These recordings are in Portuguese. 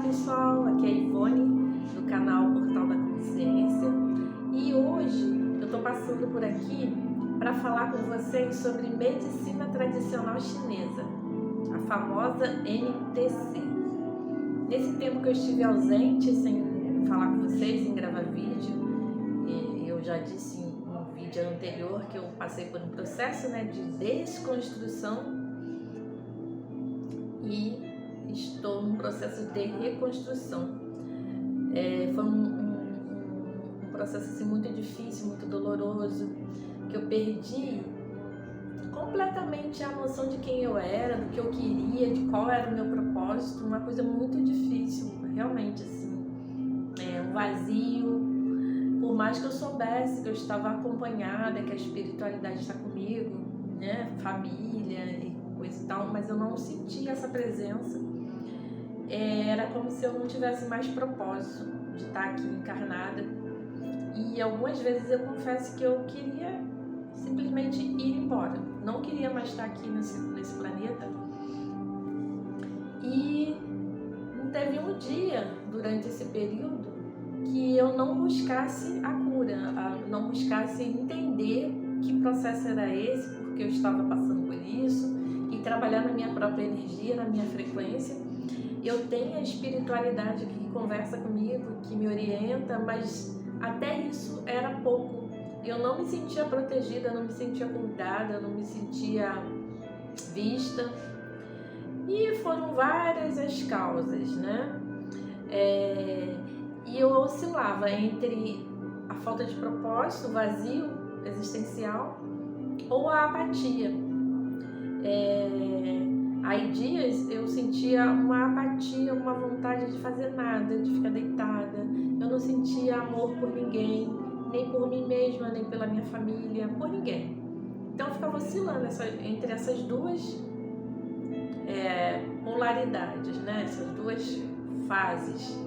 pessoal, aqui é a Ivone do canal Portal da Consciência e hoje eu estou passando por aqui para falar com vocês sobre medicina tradicional chinesa, a famosa MTC. Nesse tempo que eu estive ausente sem falar com vocês, sem gravar vídeo, eu já disse em um vídeo anterior que eu passei por um processo de desconstrução e estou num processo de reconstrução. Foi um processo assim, muito difícil, muito doloroso, que eu perdi completamente a noção de quem eu era, do que eu queria, de qual era o meu propósito. Uma coisa muito difícil, realmente assim, um vazio. Por mais que eu soubesse que eu estava acompanhada, que a espiritualidade está comigo, família e coisa e tal, mas eu não sentia essa presença. Era como se eu não tivesse mais propósito de estar aqui encarnada. E algumas vezes eu confesso que eu queria simplesmente ir embora. Não queria mais estar aqui nesse planeta. E não teve um dia durante esse período que eu não buscasse a cura, não buscasse entender que processo era esse, porque eu estava passando por isso, e trabalhar na minha própria energia, na minha frequência. Eu tenho a espiritualidade que conversa comigo, que me orienta, mas até isso era pouco. Eu não me sentia protegida, não me sentia cuidada, não me sentia vista. E foram várias as causas, E eu oscilava entre a falta de propósito, o vazio existencial, ou a apatia. Aí dias eu sentia uma apatia, uma vontade de fazer nada, de ficar deitada. Eu não sentia amor por ninguém, nem por mim mesma, nem pela minha família, por ninguém. Então eu ficava oscilando entre essas duas polaridades, essas duas fases,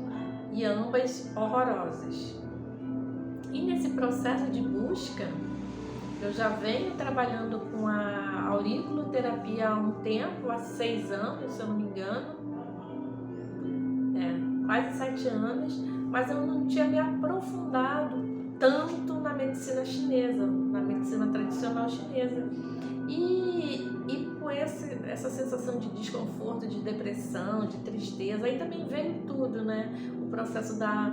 e ambas horrorosas. E nesse processo de busca, eu já venho trabalhando com a auriculoterapia há um tempo, há 6 anos, se eu não me engano, quase 7 anos, mas eu não tinha me aprofundado tanto na medicina chinesa, na medicina tradicional chinesa. E com essa sensação de desconforto, de depressão, de tristeza, aí também veio tudo, o processo da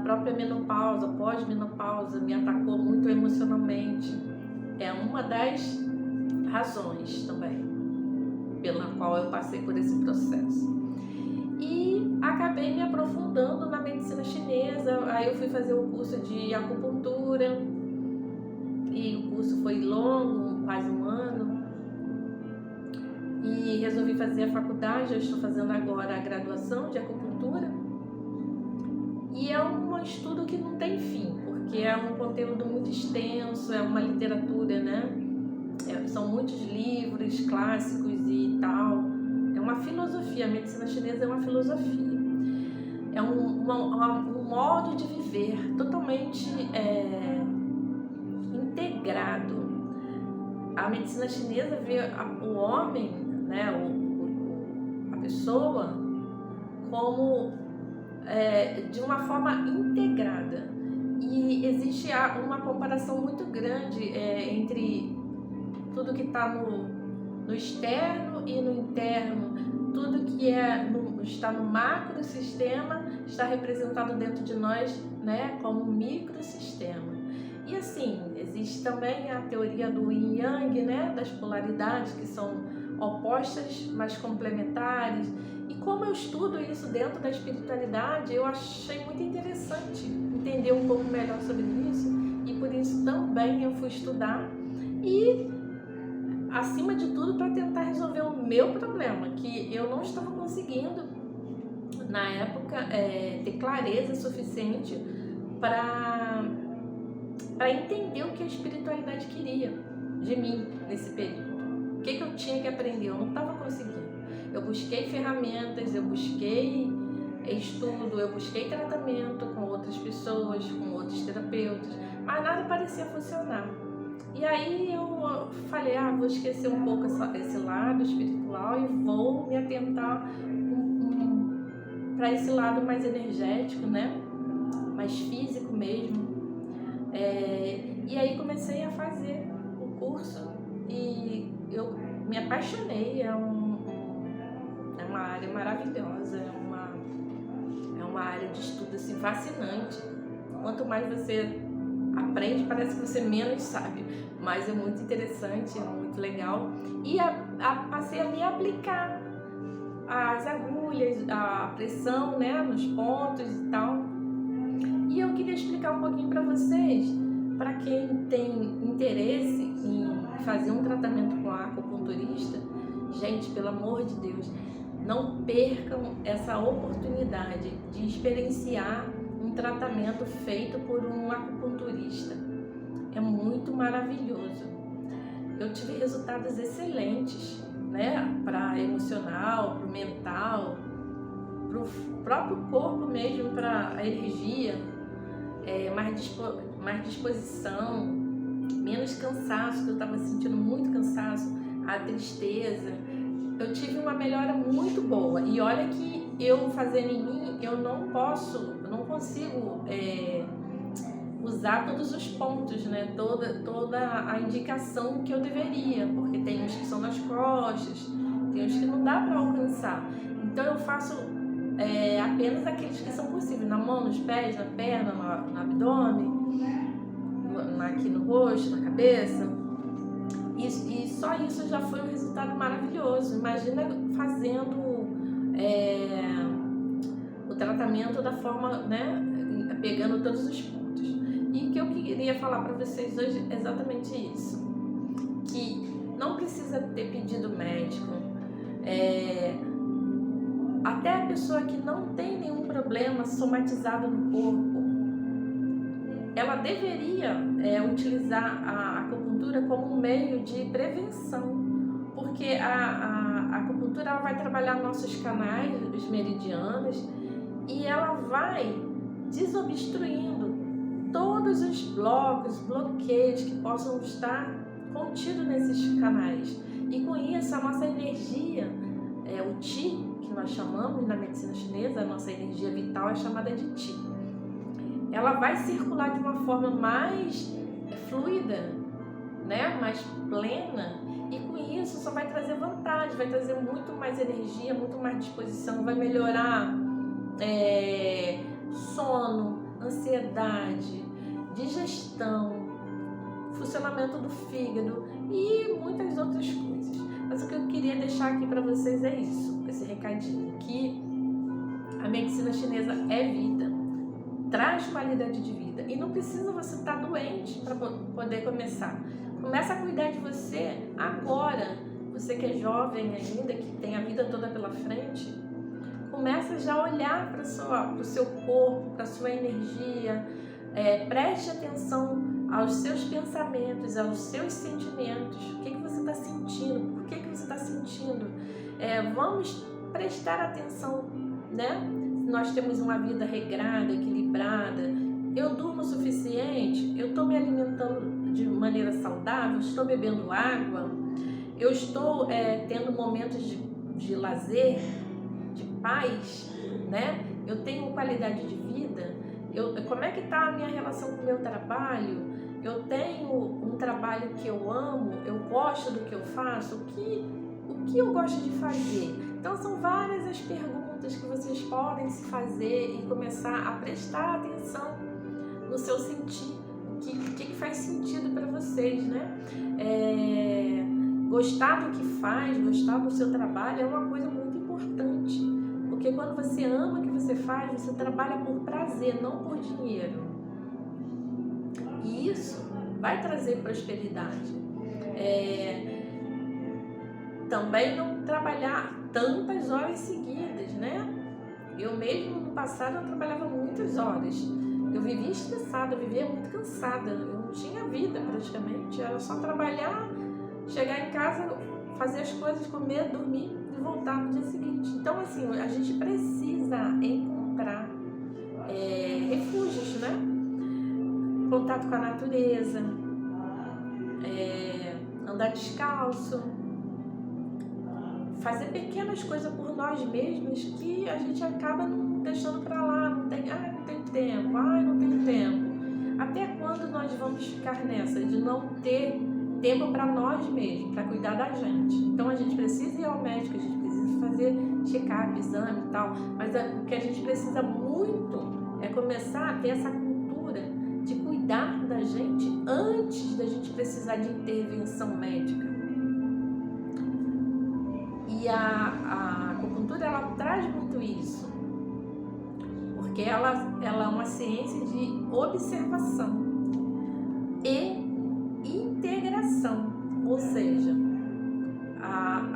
própria menopausa, pós-menopausa, me atacou muito emocionalmente. É uma das razões também pela qual eu passei por esse processo. E acabei me aprofundando na medicina chinesa. Aí eu fui fazer o curso de acupuntura, e o curso foi longo, quase 1 ano. E resolvi fazer a faculdade. Eu estou fazendo agora a graduação de acupuntura. E é um estudo que não tem fim, porque é um conteúdo muito extenso, é uma literatura, são muitos livros clássicos e tal. É uma filosofia, a medicina chinesa é uma filosofia. É um modo de viver totalmente integrado. A medicina chinesa vê o homem, a pessoa, como de uma forma integrada. E existe uma comparação muito grande entre tudo que está no externo e no interno. Tudo que está no macrosistema está representado dentro de nós, como um microsistema. E assim, existe também a teoria do Yin Yang, das polaridades que são opostas, mas complementares. E como eu estudo isso dentro da espiritualidade, eu achei muito interessante entender um pouco melhor sobre isso, e por isso também eu fui estudar, e acima de tudo para tentar resolver o meu problema, que eu não estava conseguindo na época ter clareza suficiente para entender o que a espiritualidade queria de mim nesse período. O que eu tinha que aprender? Eu não estava conseguindo. Eu busquei ferramentas, eu busquei estudo, eu busquei tratamento com outras pessoas, com outros terapeutas, mas nada parecia funcionar. E aí eu falei, vou esquecer um pouco esse lado espiritual e vou me atentar para esse lado mais energético, né? Mais físico mesmo. E aí comecei a fazer o curso e eu me apaixonei. É uma área maravilhosa, é uma área de estudo assim, fascinante. Quanto mais você aprende, parece que você menos sabe, mas é muito interessante, é muito legal. E passei a me aplicar as agulhas, a pressão, né, nos pontos e tal. E eu queria explicar um pouquinho para vocês, para quem tem interesse em fazer um tratamento com a acupunturista. Gente, pelo amor de Deus, não percam essa oportunidade de experienciar um tratamento feito por um acupunturista. É muito maravilhoso. Eu tive resultados excelentes, né? Para emocional, para o mental, para o próprio corpo mesmo, para a energia, mais disposição, menos cansaço, que eu estava sentindo muito cansaço, a tristeza. Eu tive uma melhora muito boa. E olha que eu fazendo em mim, eu não consigo usar todos os pontos, né? Toda a indicação que eu deveria, porque tem uns que são nas costas, tem uns que não dá para alcançar. Então eu faço apenas aqueles que são possíveis, na mão, nos pés, na perna, no abdômen, aqui no rosto, na cabeça. E só isso já foi um resultado maravilhoso. Imagina fazendo o tratamento da forma, né, pegando todos os pontos. E o que eu queria falar para vocês hoje é exatamente isso, que não precisa ter pedido médico. Até a pessoa que não tem nenhum problema somatizado no corpo, ela deveria utilizar a acupuntura como um meio de prevenção, porque a acupuntura ela vai trabalhar nossos canais, os meridianos, e ela vai desobstruindo todos os bloqueios que possam estar contidos nesses canais. E com isso, a nossa energia, o Qi, que nós chamamos na medicina chinesa, a nossa energia vital é chamada de Qi. Ela vai circular de uma forma mais fluida, né? Mais plena, e com isso só vai trazer vantagem, vai trazer muito mais energia, muito mais disposição, vai melhorar sono, ansiedade, digestão, funcionamento do fígado e muitas outras coisas. Mas o que eu queria deixar aqui para vocês é isso, esse recadinho, que a medicina chinesa é vida, traz qualidade de vida e não precisa você estar doente para poder começar. Começa a cuidar de você agora, você que é jovem ainda, que tem a vida toda pela frente. Começa já a olhar para o seu corpo, para a sua energia, preste atenção aos seus pensamentos, aos seus sentimentos. O que você está sentindo? Por que você está sentindo? Vamos prestar atenção, né? Nós temos uma vida regrada, equilibrada. Eu durmo o suficiente? Eu estou me alimentando de maneira saudável? Estou bebendo água? Eu estou tendo momentos de lazer, de paz, né? Eu tenho qualidade de vida? Como é que está a minha relação com o meu trabalho? Eu tenho um trabalho que eu amo? Eu gosto do que eu faço? O que eu gosto de fazer? Então são várias as perguntas que vocês podem se fazer e começar a prestar atenção no seu sentir, o que faz sentido para vocês, né? Gostar do que faz, gostar do seu trabalho é uma coisa muito importante, porque quando você ama o que você faz, você trabalha por prazer, não por dinheiro. E isso vai trazer prosperidade. Também não trabalhar tantas horas seguidas, né? Eu mesmo no passado eu trabalhava muitas horas. Eu vivia estressada, eu vivia muito cansada. Eu não tinha vida praticamente. Era só trabalhar, chegar em casa, fazer as coisas, comer, dormir e voltar no dia seguinte. Então assim, a gente precisa encontrar refúgios, né? Contato com a natureza, andar descalço, fazer pequenas coisas por nós mesmos que a gente acaba não deixando para lá, não tenho tempo, não tenho tempo. Até quando nós vamos ficar nessa de não ter tempo para nós mesmos, para cuidar da gente? Então a gente precisa ir ao médico, a gente precisa fazer check-up, exame e tal, mas o que a gente precisa muito é começar a ter essa cultura de cuidar da gente antes da gente precisar de intervenção médica. E a acupuntura, ela traz muito isso, porque ela é uma ciência de observação e integração, ou seja,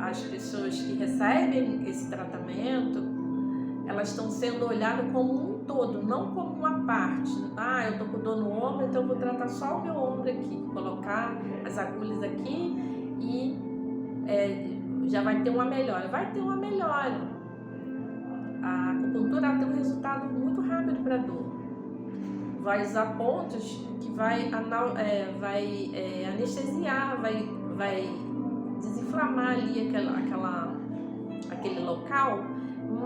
as pessoas que recebem esse tratamento, elas estão sendo olhadas como um todo, não como uma parte. Eu estou com dor no ombro, então eu vou tratar só o meu ombro aqui, colocar as agulhas aqui e já vai ter uma melhora. Vai ter uma melhora. A acupuntura tem um resultado muito rápido para a dor. Vai usar pontos que vai anestesiar, vai desinflamar ali aquele local,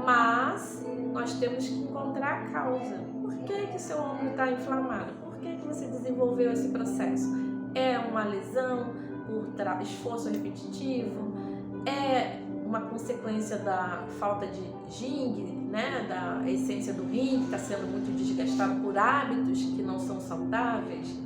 mas nós temos que encontrar a causa. Por que seu ombro está inflamado? Por que você desenvolveu esse processo? É uma lesão por esforço repetitivo? É uma consequência da falta de Jing, né, da essência do rim, que está sendo muito desgastado por hábitos que não são saudáveis?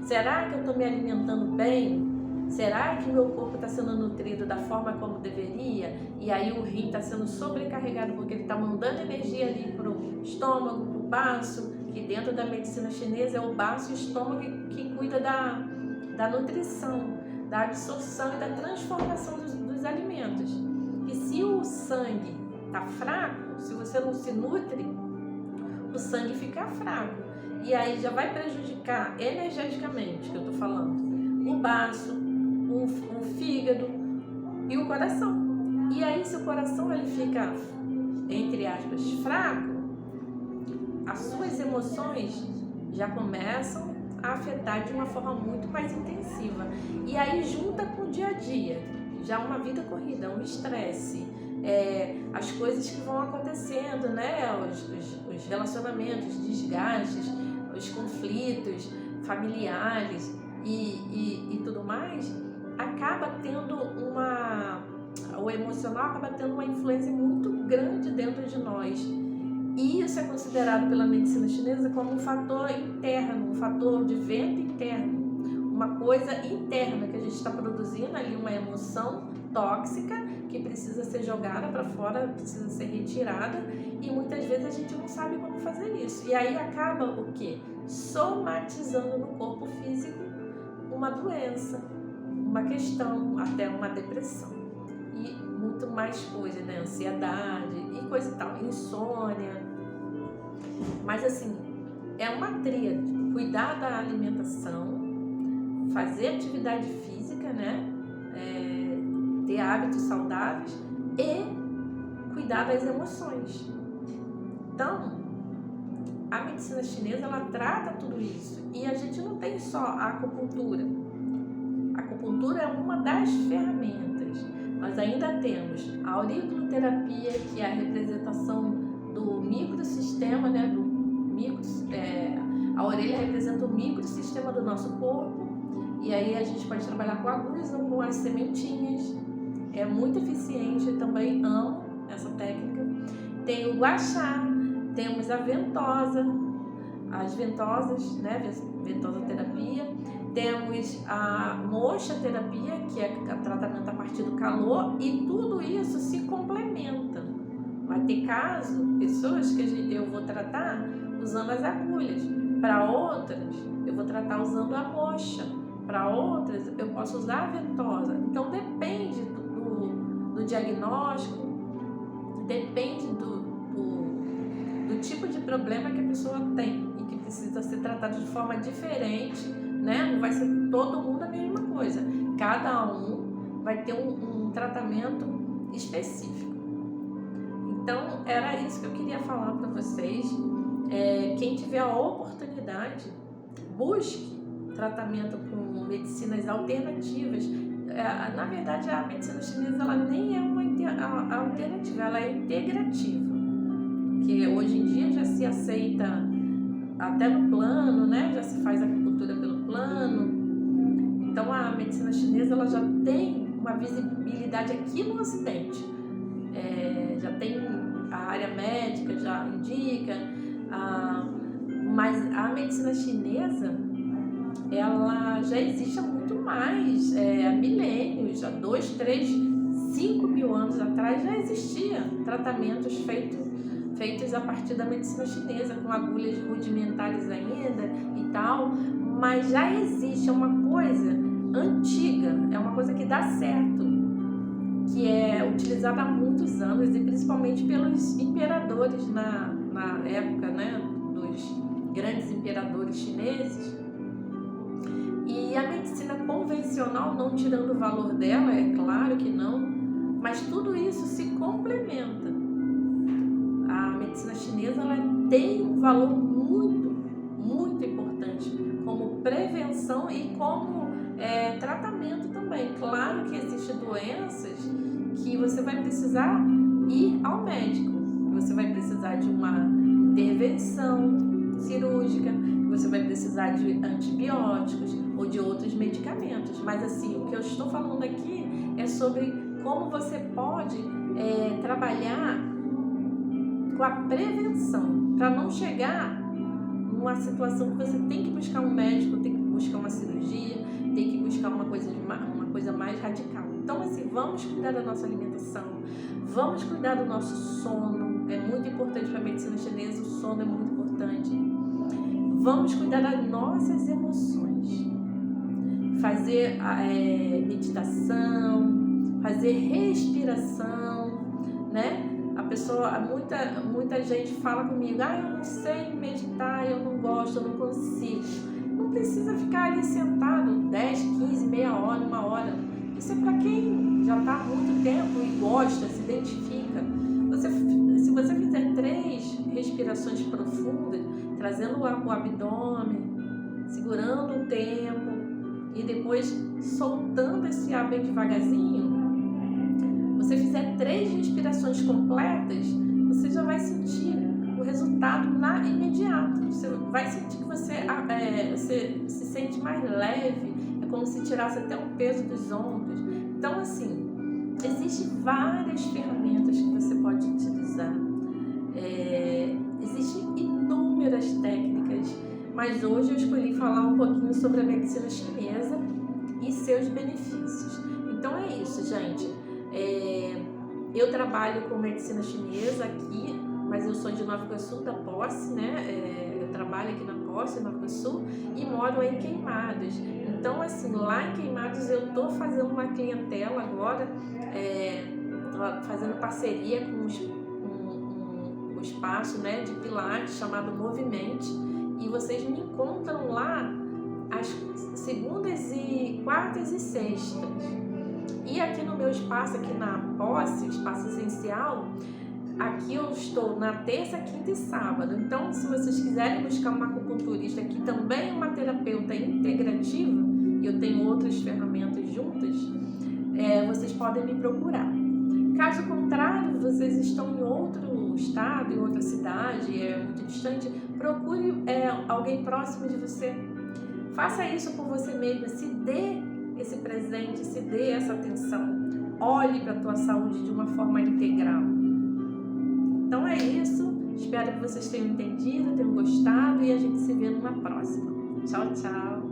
Será que eu estou me alimentando bem? Será que meu corpo está sendo nutrido da forma como deveria? E aí o rim está sendo sobrecarregado porque ele está mandando energia ali para o estômago, para o baço, que dentro da medicina chinesa é o baço e o estômago que cuida da nutrição, da absorção e da transformação dos alimentos. E se o sangue está fraco, se você não se nutre, o sangue fica fraco. E aí já vai prejudicar energeticamente, que eu estou falando, o baço, o fígado e o coração. E aí, se o coração ele fica, entre aspas, fraco, as suas emoções já começam a afetar de uma forma muito mais intensiva. E aí junta com o dia a dia, já uma vida corrida, um estresse, as coisas que vão acontecendo, né? Os relacionamentos, os desgastes, os conflitos familiares e tudo mais, acaba tendo o emocional acaba tendo uma influência muito grande dentro de nós. E isso é considerado pela medicina chinesa como um fator interno, um fator de vento interno, uma coisa interna que a gente está produzindo ali, uma emoção tóxica que precisa ser jogada para fora, precisa ser retirada, e muitas vezes a gente não sabe como fazer isso. E aí acaba o quê? Somatizando no corpo físico uma doença, uma questão, até uma depressão e muito mais coisa, né? Ansiedade e coisa e tal, insônia. Mas assim, é uma tríade: cuidar da alimentação, fazer atividade física, né? Ter hábitos saudáveis e cuidar das emoções. Então, a medicina chinesa, ela trata tudo isso, e a gente não tem só a acupuntura. A acupuntura é uma das ferramentas. Nós ainda temos a auriculoterapia, que é a representação do microsistema, né? A orelha representa o microsistema do nosso corpo, e aí a gente pode trabalhar com agulhas ou com as sementinhas. É muito eficiente, eu também amo essa técnica. Tem o gua sha, temos a ventosa, as ventosas, né? Ventosoterapia. Temos a moxa terapia, que é tratamento a partir do calor, e tudo isso se complementa. Vai ter pessoas que eu vou tratar usando as agulhas, para outras eu vou tratar usando a moxa, para outras eu posso usar a ventosa. Então depende do diagnóstico, depende do tipo de problema que a pessoa tem e que precisa ser tratado de forma diferente, né? Não vai ser todo mundo a mesma coisa. Cada um vai ter um tratamento específico. Então, era isso que eu queria falar para vocês. Quem tiver a oportunidade, busque tratamento com medicinas alternativas. Na verdade, a medicina chinesa ela nem é uma alternativa, ela é integrativa. porque hoje em dia já se aceita até no plano, né? Já se faz acupuntura pelo plano. Então a medicina chinesa ela já tem uma visibilidade aqui no Ocidente. Já tem a área médica, já indica, mas a medicina chinesa ela já existe há muito mais, há milênios, há 2, 3, 5 mil anos atrás já existia tratamentos feitos a partir da medicina chinesa, com agulhas rudimentares ainda e tal, mas já existe, é uma coisa antiga, é uma coisa que dá certo, que é utilizada há muitos anos e principalmente pelos imperadores na época, né, dos grandes imperadores chineses. E a medicina convencional, não tirando o valor dela, é claro que não, mas tudo isso se complementa. A medicina chinesa ela tem um valor muito, muito importante como prevenção e como tratamento também. Claro que existem doenças que você vai precisar ir ao médico, você vai precisar de uma intervenção cirúrgica, você vai precisar de antibióticos ou de outros medicamentos, mas assim, o que eu estou falando aqui é sobre como você pode trabalhar com a prevenção, para não chegar numa situação que você tem que buscar um médico, tem que buscar uma cirurgia, tem que buscar uma coisa mais radical. Então assim, vamos cuidar da nossa alimentação, vamos cuidar do nosso sono, é muito importante para a medicina chinesa, o sono é muito importante. Vamos cuidar das nossas emoções, fazer meditação, fazer respiração, né? A pessoa, muita gente fala comigo, eu não sei meditar, eu não gosto, eu não consigo. Não precisa ficar ali sentado 10, 15, meia hora, 1 hora. Isso é para quem já está há muito tempo e gosta, se identifica. Se você fizer 3 respirações profundas, trazendo o abdômen, segurando o tempo e depois soltando esse ar bem devagarzinho, você fizer 3 respirações completas, você já vai sentir o resultado imediato. Você vai sentir que você se sente mais leve, é como se tirasse até um peso dos ombros. Então assim, existem várias ferramentas que você pode utilizar, existem inúmeras técnicas, mas hoje eu escolhi falar um pouquinho sobre a medicina chinesa e seus benefícios. Então é isso, gente. Eu trabalho com medicina chinesa aqui, mas eu sou de Nova Iguaçu, da Posse, né? Eu trabalho aqui na Posse, Nova Iguaçu, e moro em Queimados. Então, assim, lá em Queimados eu tô fazendo uma clientela agora, fazendo parceria com um espaço, né, de Pilates chamado Movimente, e vocês me encontram lá às segundas e quartas e sextas. E aqui no meu espaço, aqui na Posse, espaço essencial, aqui eu estou na terça, quinta e sábado. Então, se vocês quiserem buscar uma acupunturista que também é uma terapeuta integrativa, e eu tenho outras ferramentas juntas, vocês podem me procurar. Caso contrário, vocês estão em outro estado, em outra cidade, muito distante, procure alguém próximo de você. Faça isso por você mesmo, se dê esse presente, se dê essa atenção. Olhe para a tua saúde de uma forma integral. Então é isso. Espero que vocês tenham entendido, tenham gostado e a gente se vê numa próxima. Tchau, tchau.